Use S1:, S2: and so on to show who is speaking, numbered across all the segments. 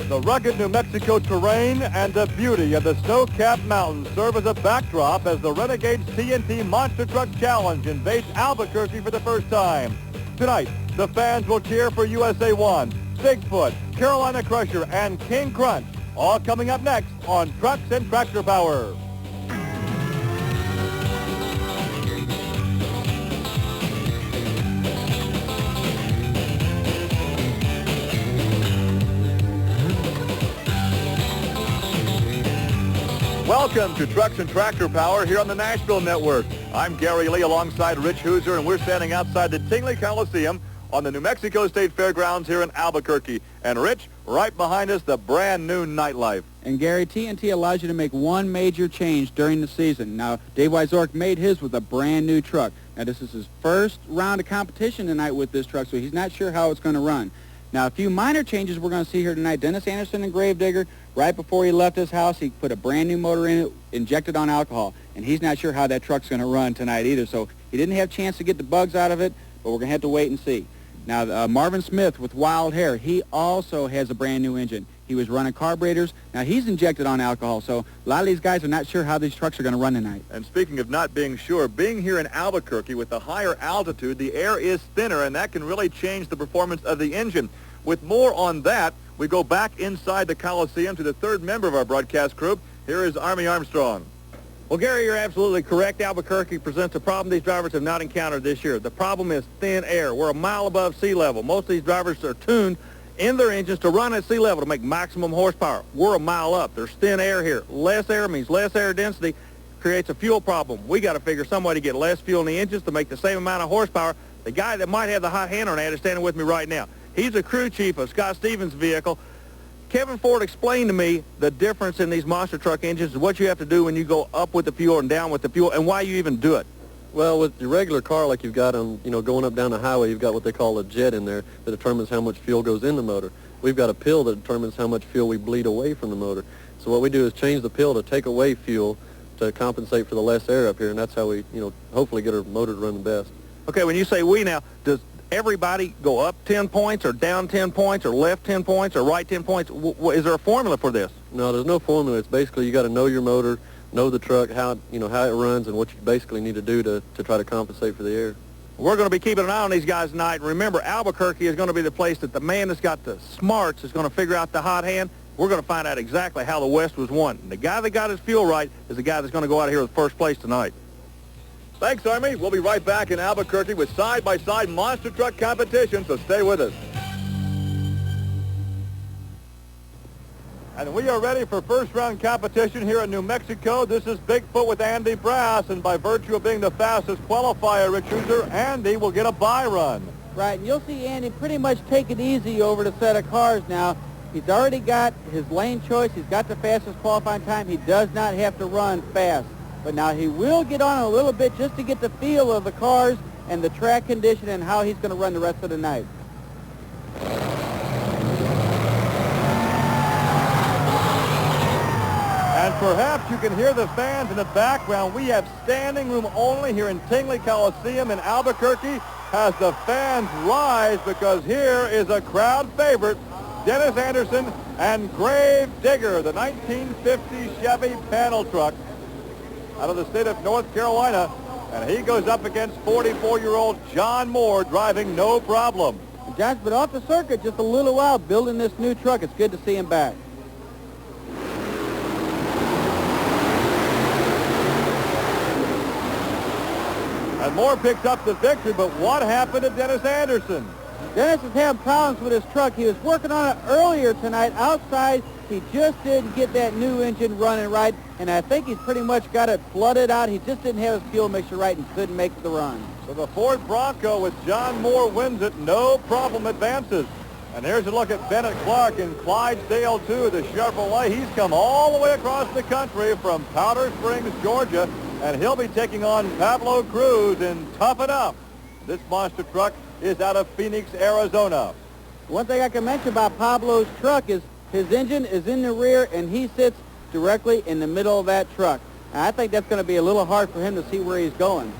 S1: The rugged New Mexico terrain and the beauty of the snow-capped mountains serve as a backdrop as the Renegades TNT Monster Truck Challenge invades Albuquerque for the first time. Tonight, the fans will cheer for USA 1, Bigfoot, Carolina Crusher, and King Crunch, all coming up next on Trucks and Tractor Power. Welcome to Trucks and Tractor Power here on the Nashville Network. I'm Gary Lee alongside Rich Hooser, and we're standing outside the Tingley Coliseum on the New Mexico State Fairgrounds here in Albuquerque. And Rich, right behind us, the brand new nightlife.
S2: And Gary, TNT allows you to make one major change during the season. Now, Dave Wyzork made his with a brand new truck. Now, this is his first round of competition tonight with this truck, so he's not sure how it's going to run. Now, a few minor changes we're going to see here tonight. Dennis Anderson and Gravedigger, right before he left his house, he put a brand new motor in it, injected on alcohol, and he's not sure how that truck's going to run tonight either. So he didn't have a chance to get the bugs out of it, but we're going to have to wait and see. Now, Marvin Smith with Wild Hair, he also has a brand new engine. He was running carburetors. Now, he's injected on alcohol, so a lot of these guys are not sure how these trucks are going to run tonight.
S1: And speaking of not being sure, being here in Albuquerque with the higher altitude, the air is thinner, and that can really change the performance of the engine. With more on that, we go back inside the Coliseum to the third member of our broadcast crew. Here is Army Armstrong.
S3: Well, Gary, you're absolutely correct. Albuquerque presents a problem these drivers have not encountered this year. The problem is thin air. We're a mile above sea level. Most of these drivers are tuned in their engines to run at sea level to make maximum horsepower. We're a mile up. There's thin air here. Less air means less air density, creates a fuel problem. We got to figure some way to get less fuel in the engines to make the same amount of horsepower. The guy that might have the hot hand on that is standing with me right now. He's a crew chief of Scott Stevens' vehicle. Kevin Ford explained to me the difference in these monster truck engines and what you have to do when you go up with the fuel and down with the fuel, and why you even do it.
S4: Well, with your regular car like you've got on, going up down the highway, you've got what they call a jet in there that determines how much fuel goes in the motor. We've got a pill that determines how much fuel we bleed away from the motor. So what we do is change the pill to take away fuel to compensate for the less air up here, and that's how we, hopefully get our motor to run the best.
S3: Okay, when you say we now, does everybody go up 10 points or down 10 points or left 10 points or right 10 points? Is there a formula for this?
S4: No, there's no formula. It's basically you got to know your motor, know the truck, how it runs, and what you basically need to do to try to compensate for the air.
S3: We're going to be keeping an eye on these guys tonight. Remember, Albuquerque is going to be the place that the man that's got the smarts is going to figure out the hot hand. We're going to find out exactly how the West was won. And the guy that got his fuel right is the guy that's going to go out of here with first place tonight.
S1: Thanks, Army. We'll be right back in Albuquerque with side-by-side monster truck competition, so stay with us. And we are ready for first-round competition here in New Mexico. This is Bigfoot with Andy Brass, and by virtue of being the fastest qualifier, Rich Hooser, Andy will get a bye run.
S2: Right, and you'll see Andy pretty much take it easy over the set of cars now. He's already got his lane choice. He's got the fastest qualifying time. He does not have to run fast. But now he will get on a little bit just to get the feel of the cars and the track condition and how he's going to run the rest of the night.
S1: And perhaps you can hear the fans in the background. We have standing room only here in Tingley Coliseum in Albuquerque as the fans rise because here is a crowd favorite, Dennis Anderson and Gravedigger, the 1950 Chevy panel truck out of the state of North Carolina, and he goes up against 44-year-old John Moore driving no problem.
S2: John's been off the circuit just a little while building this new truck. It's good to see him back.
S1: And Moore picks up the victory, but what happened to Dennis Anderson?
S2: Dennis is having problems with his truck. He was working on it earlier tonight outside. He just didn't get that new engine running right, and I think he's pretty much got it flooded out. He just didn't have his fuel mixture right and couldn't make the run.
S1: So the Ford Bronco with John Moore wins it, no problem advances. And here's a look at Bennett Clark in Clydesdale 2, the Chevrolet. He's come all the way across the country from Powder Springs, Georgia, and he'll be taking on Pablo Cruz in Tough It Up. This monster truck is out of Phoenix, Arizona.
S2: One thing I can mention about Pablo's truck is his engine is in the rear, and he sits directly in the middle of that truck. And I think that's going to be a little hard for him to see where he's going.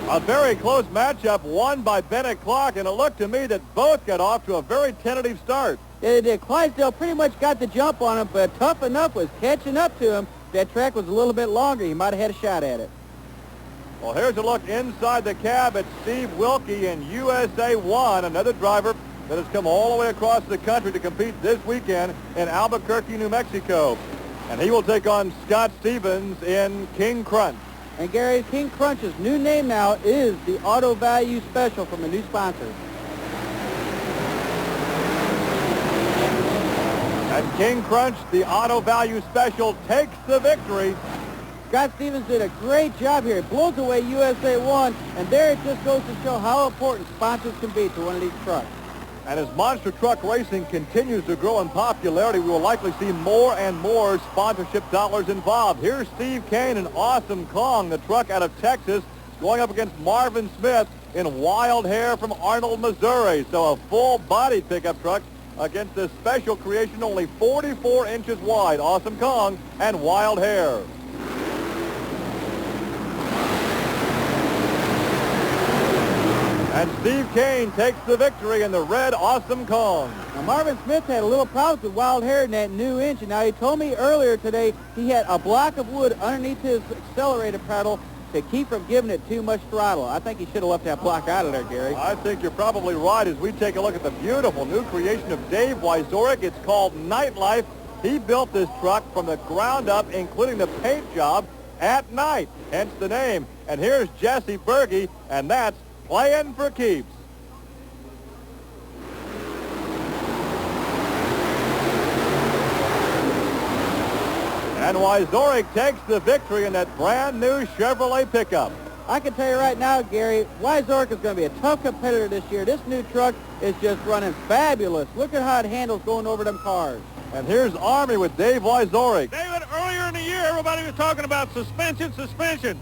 S1: A very close matchup won by Bennett Clark, and it looked to me that both got off to a very tentative start.
S2: Yeah, they did. Clydesdale pretty much got the jump on him, but Tough Enough was catching up to him. If that track was a little bit longer, he might have had a shot at it.
S1: Well, here's a look inside the cab at Steve Wilkie in USA 1, another driver that has come all the way across the country to compete this weekend in Albuquerque, New Mexico. And he will take on Scott Stevens in King Crunch.
S2: And Gary, King Crunch's new name now is the Auto Value Special from a new sponsor.
S1: And King Crunch, the Auto Value Special, takes the victory.
S2: Scott Stevens did a great job here. He blows away USA 1, and there it just goes to show how important sponsors can be to one of these trucks.
S1: And as monster truck racing continues to grow in popularity, we will likely see more and more sponsorship dollars involved. Here's Steve Kane in Awesome Kong, the truck out of Texas, going up against Marvin Smith in Wild Hair from Arnold, Missouri. So a full-body pickup truck against this special creation, only 44 inches wide, Awesome Kong and Wild Hair. And Steve Kane takes the victory in the red Awesome Kong.
S2: Now, Marvin Smith had a little problem with Wild Hair in that new engine. Now, he told me earlier today he had a block of wood underneath his accelerator pedal to keep from giving it too much throttle. I think he should have left that block out of there, Gary.
S1: I think you're probably right as we take a look at the beautiful new creation of Dave Wyzorek. It's called Nightlife. He built this truck from the ground up, including the paint job, at night, hence the name. And here's Jesse Berge, and that's Playing for Keeps. And Wyzorek takes the victory in that brand new Chevrolet pickup.
S2: I can tell you right now, Gary, Wyzorek is going to be a tough competitor this year. This new truck is just running fabulous. Look at how it handles going over them cars.
S1: And here's Army with Dave Wyzorek.
S3: David, earlier in the year, everybody was talking about suspension.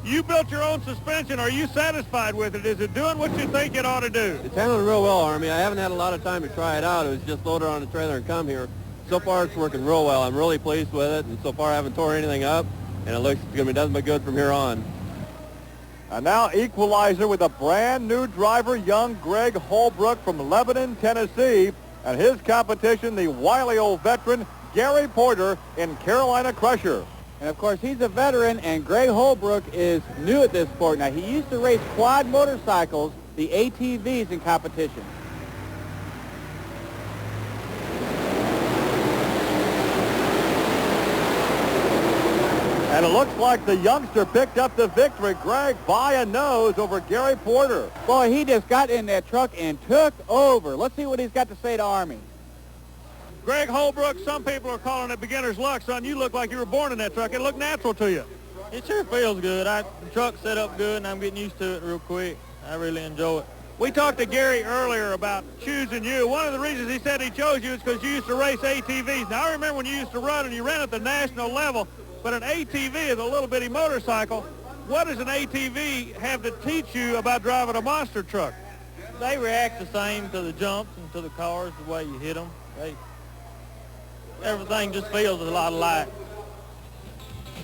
S3: You built your own suspension. Are you satisfied with it? Is it doing what you think it ought to do?
S4: It's handling real well, Army. I haven't had a lot of time to try it out. It was just loaded on a trailer and come here. So far, it's working real well. I'm really pleased with it, and so far I haven't tore anything up, and it looks it's going to be nothing but good from here on.
S1: And now Equalizer with a brand new driver, young Greg Holbrook from Lebanon, Tennessee, and his competition, the wily old veteran, Gary Porter in Carolina Crusher.
S2: And, of course, he's a veteran, and Greg Holbrook is new at this sport. Now, he used to race quad motorcycles, the ATVs, in competition.
S1: And it looks like the youngster picked up the victory. Greg by a nose over Gary Porter.
S2: Boy, he just got in that truck and took over. Let's see what he's got to say to Army.
S3: Greg Holbrook, some people are calling it beginner's luck, son. You look like you were born in that truck. It looked natural to you.
S5: It sure feels good. The truck's set up good, and I'm getting used to it real quick. I really enjoy it.
S3: We talked to Gary earlier about choosing you. One of the reasons he said he chose you is because you used to race ATVs. Now, I remember when you used to run, and you ran at the national level, but an ATV is a little bitty motorcycle. What does an ATV have to teach you about driving a monster truck?
S5: They react the same to the jumps and to the cars, the way you hit them. Everything just feels a lot alike.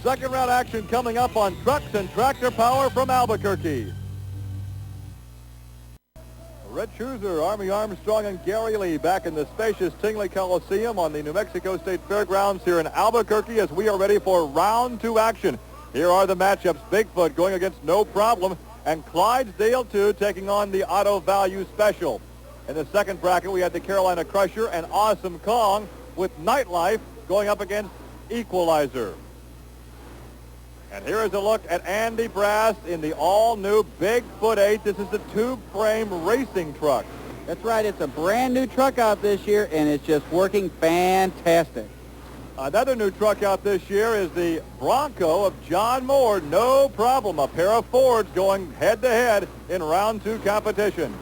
S1: Second round action coming up on Trucks and Tractor Power from Albuquerque. Red Cruiser, Army Armstrong and Gary Lee back in the spacious Tingley Coliseum on the New Mexico State Fairgrounds here in Albuquerque as we are ready for round 2 action. Here are the matchups. Bigfoot going against No Problem and Clydesdale 2 taking on the Auto Value Special. In the second bracket, we had the Carolina Crusher and Awesome Kong with Nightlife going up against Equalizer. And here is a look at Andy Brass in the all-new Bigfoot 8. This is the tube-frame racing truck.
S2: That's right. It's a brand new truck out this year, and it's just working fantastic.
S1: Another new truck out this year is the Bronco of John Moore. No Problem. A pair of Fords going head-to-head in round 2 competition.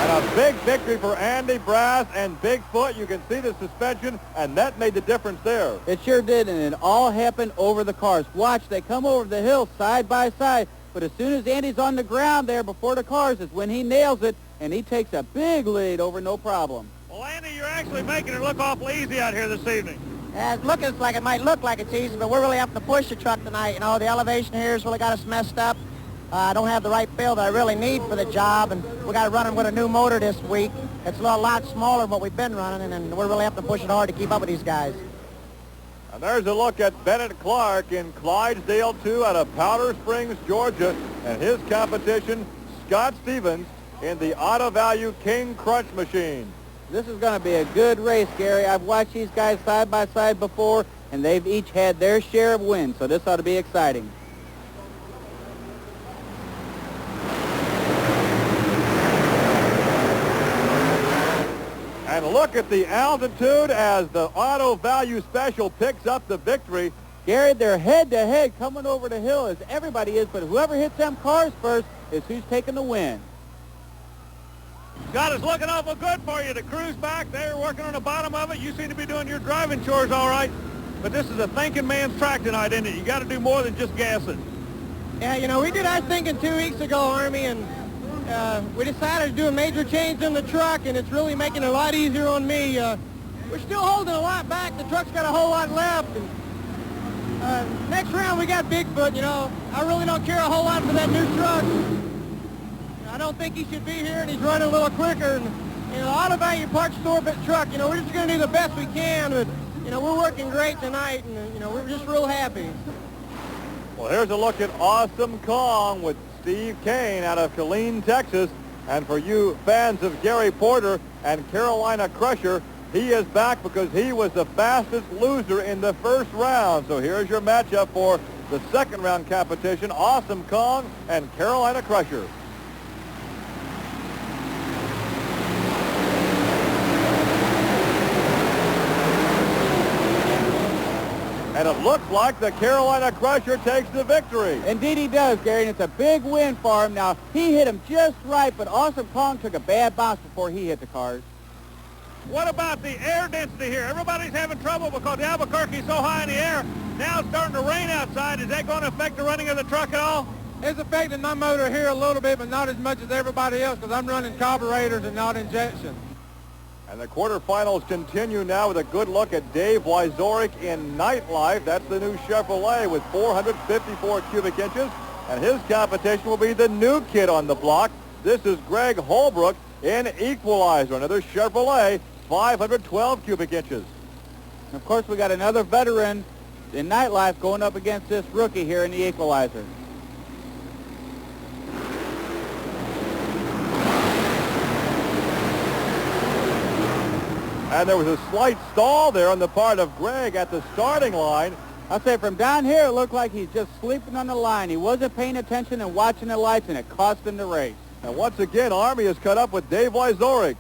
S1: A big victory for Andy Brass and Bigfoot. You can see the suspension, and that made the difference there.
S2: It sure did, and it all happened over the cars. Watch, they come over the hill side by side, but as soon as Andy's on the ground there before the cars is when he nails it, and he takes a big lead over No Problem.
S3: Well, Andy, you're actually making it look awful easy out here this evening.
S6: Yeah, it looks like it might look like it's easy, but we're really having to push the truck tonight. You know, the elevation here has really got us messed up. I don't have the right fill that I really need for the job, and we got to run it with a new motor this week. It's a lot smaller than what we've been running, and we're really having to push it hard to keep up with these guys.
S1: And there's a look at Bennett Clark in Clydesdale 2 out of Powder Springs, Georgia, and his competition, Scott Stevens, in the Auto Value King Crunch machine.
S2: This is going to be a good race, Gary. I've watched these guys side by side before, and they've each had their share of wins, so this ought to be exciting.
S1: And look at the altitude as the Auto Value Special picks up the victory.
S2: Gary, they're head-to-head coming over the hill as everybody is, but whoever hits them cars first is who's taking the win.
S3: Scott, it's looking awful good for you to cruise back there, working on the bottom of it. You seem to be doing your driving chores all right, but this is a thinking man's track tonight, isn't it? You got to do more than just gas it.
S6: Yeah, you know, we did our thinking 2 weeks ago, Army, and we decided to do a major change in the truck, and it's really making it a lot easier on me. We're still holding a lot back. The truck's got a whole lot left. And, next round, we got Bigfoot. You know, I really don't care a whole lot for that new truck. I don't think he should be here, and he's running a little quicker. And, you know, Auto Value Parts Store truck, you know, we're just going to do the best we can. But, you know, we're working great tonight, and, you know, we're just real happy.
S1: Well, here's a look at Awesome Kong with Steve Kane out of Killeen, Texas. And for you fans of Gary Porter and Carolina Crusher, he is back because he was the fastest loser in the first round. So here's your matchup for the second round competition, Awesome Kong and Carolina Crusher. And it looks like the Carolina Crusher takes the victory.
S2: Indeed he does, Gary, and it's a big win for him. Now, he hit him just right, but Awesome Kong took a bad bounce before he hit the cars.
S3: What about the air density here? Everybody's having trouble because the Albuquerque is so high in the air. Now it's starting to rain outside. Is that going to affect the running of the truck at all?
S7: It's affecting my motor here a little bit, but not as much as everybody else because I'm running carburetors and not injection.
S1: And the quarterfinals continue now with a good look at Dave Wyzorek in Nightlife. That's the new Chevrolet with 454 cubic inches. And his competition will be the new kid on the block. This is Greg Holbrook in Equalizer, another Chevrolet, 512 cubic inches.
S2: And of course, we got another veteran in Nightlife going up against this rookie here in the Equalizer.
S1: And there was a slight stall there on the part of Greg at the starting line.
S2: I'll say from down here, it looked like he's just sleeping on the line. He wasn't paying attention and watching the lights, and it cost him the race.
S1: And once again, Army is cut up with Dave Wyzorek.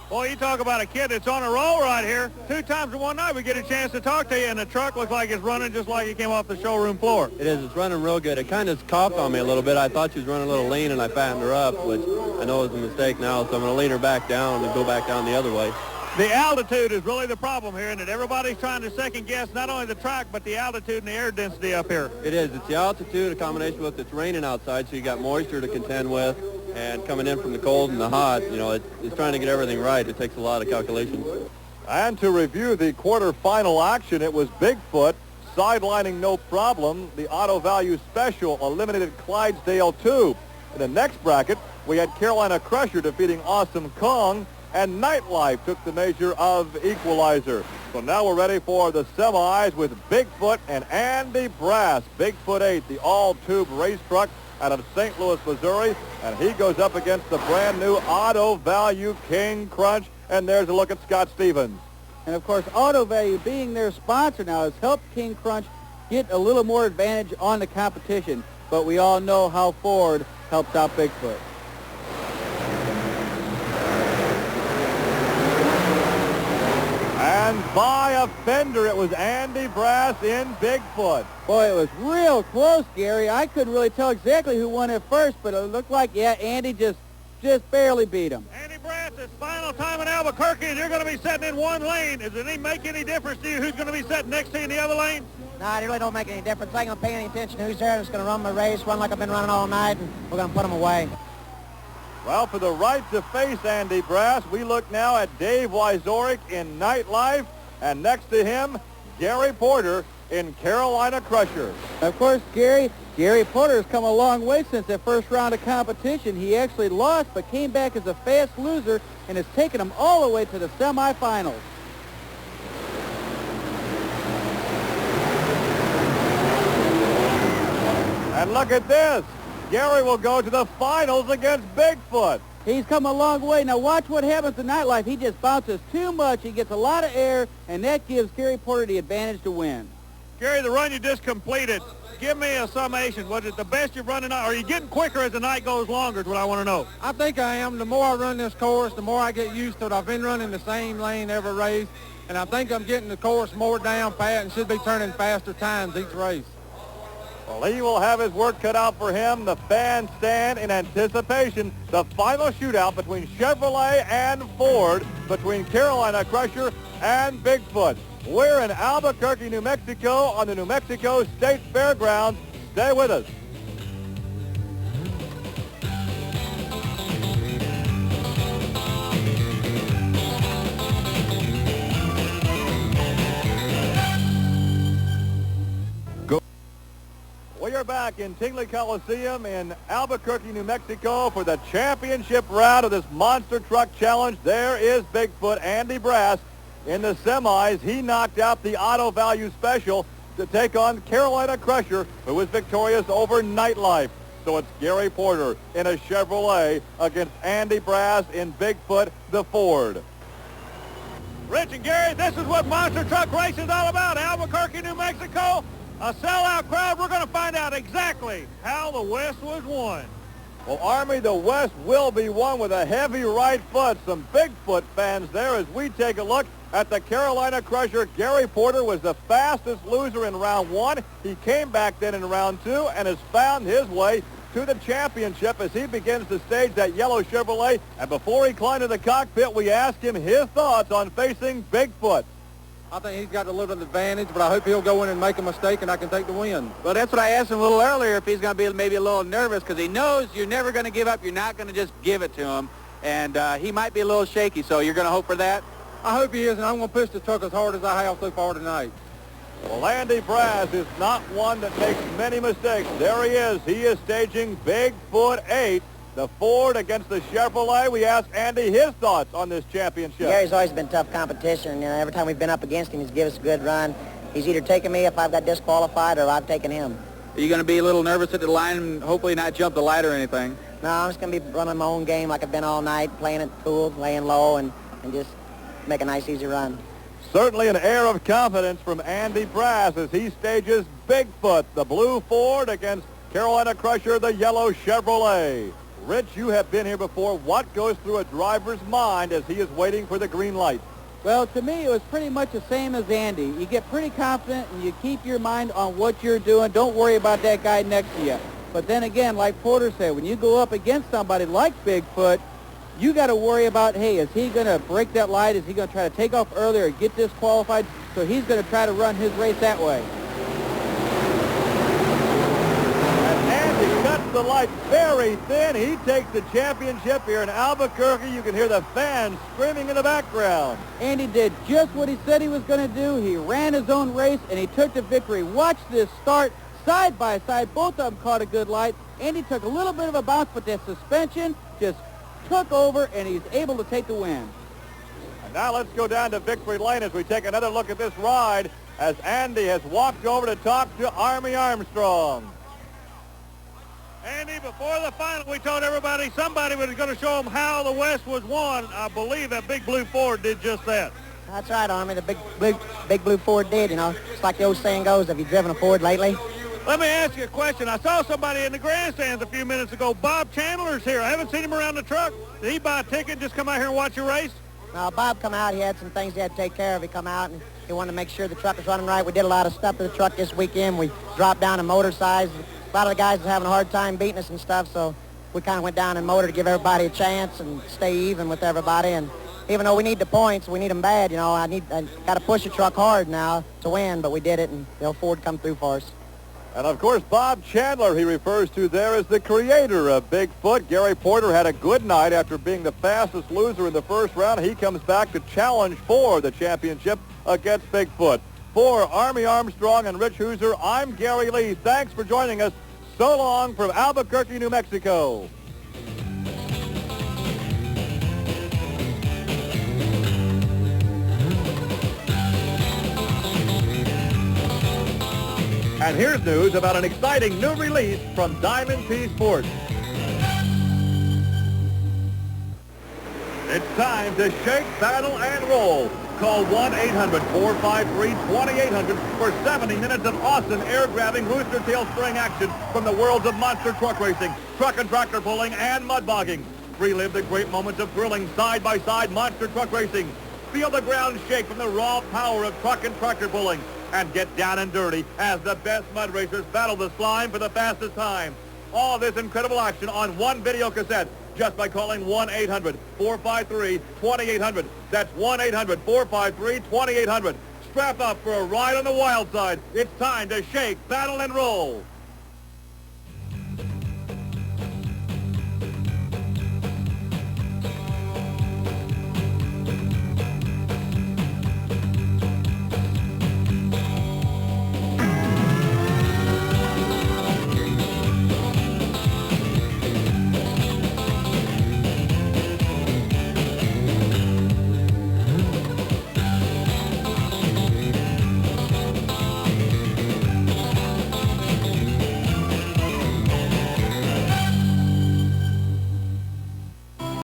S3: Boy, you talk about a kid that's on a roll right here. 2 times in one night we get a chance to talk to you, and the truck looks like it's running just like it came off the showroom floor.
S4: It is. It's running real good. It kind of coughed on me a little bit. I thought she was running a little lean, and I fattened her up, which I know is a mistake now, so I'm going to lean her back down and go back down the other way.
S3: The altitude is really the problem here, and that everybody's trying to second guess not only the track, but the altitude and the air density up here.
S4: It is. It's the altitude, a combination with it's raining outside, so you got moisture to contend with, and coming in from the cold and the hot, you know, it's trying to get everything right. It takes a lot of calculations.
S1: And to review the quarterfinal action, it was Bigfoot sidelining no problem. The Auto Value Special eliminated Clydesdale 2. In the next bracket, we had Carolina Crusher defeating Awesome Kong, and Nightlife took the measure of Equalizer. So now we're ready for the semis with Bigfoot and Andy Brass. Bigfoot 8, the all-tube race truck out of St. Louis, Missouri, and he goes up against the brand new Auto Value King Crunch, and there's a look at Scott Stevens.
S2: And of course, Auto Value being their sponsor now has helped King Crunch get a little more advantage on the competition, but we all know how Ford helps out Bigfoot.
S1: And by a fender, it was Andy Brass in Bigfoot.
S2: Boy, it was real close, Gary. I couldn't really tell exactly who won at first, but it looked like, yeah, Andy just barely beat him.
S3: Andy Brass, it's final time in Albuquerque, and you're going to be sitting in one lane. Does it make any difference to you who's going to be sitting next to you in the other lane?
S6: No, it really don't make any difference. I ain't going to pay any attention to who's there. I'm just going to run my race, run like I've been running all night, and we're going to put them away.
S1: Well, for the right to face Andy Brass, we look now at Dave Wyzorek in Nightlife, and next to him, Gary Porter in Carolina Crusher.
S2: Of course, Gary Porter has come a long way since that first round of competition. He actually lost, but came back as a fast loser and has taken him all the way to the semifinals.
S1: And look at this. Gary will go to the finals against Bigfoot.
S2: He's come a long way. Now watch what happens in Nightlife. He just bounces too much. He gets a lot of air, and that gives Gary Porter the advantage to win.
S3: Gary, the run you just completed, give me a summation. Was it the best you've run tonight? Are you getting quicker as the night goes longer is what I want to know.
S7: I think I am. The more I run this course, the more I get used to it. I've been running the same lane every race, and I think I'm getting the course more down pat and should be turning faster times each race.
S1: Well, he will have his work cut out for him. The fans stand in anticipation. The final shootout between Chevrolet and Ford, between Carolina Crusher and Bigfoot. We're in Albuquerque, New Mexico on the New Mexico State Fairgrounds. Stay with us. We are back in Tingley Coliseum in Albuquerque, New Mexico for the championship round of this Monster Truck Challenge. There is Bigfoot Andy Brass in the semis. He knocked out the Auto Value Special to take on Carolina Crusher, who was victorious over Nightlife. So it's Gary Porter in a Chevrolet against Andy Brass in Bigfoot, the Ford.
S3: Rich and Gary, this is what Monster Truck Racing is all about. Albuquerque, New Mexico. A sellout crowd. We're going to find out exactly how the West was won.
S1: Well, Army, the West will be won with a heavy right foot. Some Bigfoot fans there as we take a look at the Carolina Crusher. Gary Porter was the fastest loser in round one. He came back then in round two and has found his way to the championship as he begins to stage that yellow Chevrolet. And before he climbed to the cockpit, we asked him his thoughts on facing Bigfoot.
S7: I think he's got a little advantage, but I hope he'll go in and make a mistake and I can take the win.
S2: Well, that's what I asked him a little earlier, if he's going to be maybe a little nervous, because he knows you're never going to give up. You're not going to just give it to him. And he might be a little shaky, so you're going to hope for that?
S7: I hope he is, and I'm going to push the truck as hard as I have so far tonight.
S1: Well, Andy Brass is not one that makes many mistakes. There he is. He is staging Bigfoot 8. The Ford against the Chevrolet. We asked Andy his thoughts on this championship.
S8: Gary's always been tough competition. You know, every time we've been up against him, he's given us a good run. He's either taken me if I've got disqualified or I've taken him.
S2: Are you going to be a little nervous at the line and hopefully not jump the light or anything?
S8: No, I'm just going to be running my own game like I've been all night, playing it cool, laying low, and just make a nice, easy run.
S1: Certainly an air of confidence from Andy Brass as he stages Bigfoot, the blue Ford, against Carolina Crusher, the yellow Chevrolet. Rich, you have been here before. What goes through a driver's mind as he is waiting for the green light?
S2: Well, to me, it was pretty much the same as Andy. You get pretty confident and you keep your mind on what you're doing. Don't worry about that guy next to you. But then again, like Porter said, when you go up against somebody like Bigfoot, you got to worry about, hey, is he going to break that light? Is he going to try to take off earlier or get disqualified? So he's going to try to run his race that way.
S1: The light very thin. He takes the championship here in Albuquerque. You can hear the fans screaming in the background.
S2: Andy did just what he said he was going to do. He ran his own race, and he took the victory. Watch this start side by side. Both of them caught a good light. Andy took a little bit of a bounce, but that suspension just took over, and he's able to take the win.
S1: And now let's go down to Victory Lane as we take another look at this ride as Andy has walked over to talk to Army Armstrong.
S3: Andy, before the final, we told everybody somebody was going to show them how the West was won. I believe that big blue Ford did just that.
S8: That's right, Army. The big blue Ford did, you know. It's like the old saying goes, have you driven a Ford lately?
S3: Let me ask you a question. I saw somebody in the grandstands a few minutes ago. Bob Chandler's here. I haven't seen him around the truck. Did he buy a ticket and just come out here and watch your race?
S8: No, Bob come out. He had some things he had to take care of. He come out and he wanted to make sure the truck was running right. We did a lot of stuff to the truck this weekend. We dropped down a motor size. A lot of the guys was having a hard time beating us and stuff, so we kind of went down in motor to give everybody a chance and stay even with everybody. And even though we need the points, we need them bad. You know, I got to push the truck hard now to win, but we did it, and Ford come through for us.
S1: And, of course, Bob Chandler, he refers to there as the creator of Bigfoot. Gary Porter had a good night after being the fastest loser in the first round. He comes back to challenge for the championship against Bigfoot. For Army Armstrong and Rich Hooser, I'm Gary Lee. Thanks for joining us. So long from Albuquerque, New Mexico. And here's news about an exciting new release from Diamond P Sports. It's time to shake, battle, and roll. Call 1-800-453-2800 for 70 minutes of awesome air-grabbing rooster tail spring action from the worlds of monster truck racing, truck and tractor pulling, and mud bogging. Relive the great moments of thrilling side-by-side monster truck racing. Feel the ground shake from the raw power of truck and tractor pulling. And get down and dirty as the best mud racers battle the slime for the fastest time. All this incredible action on one video cassette just by calling 1-800-453-2800. That's 1-800-453-2800. Strap up for a ride on the wild side. It's time to shake, battle, and roll.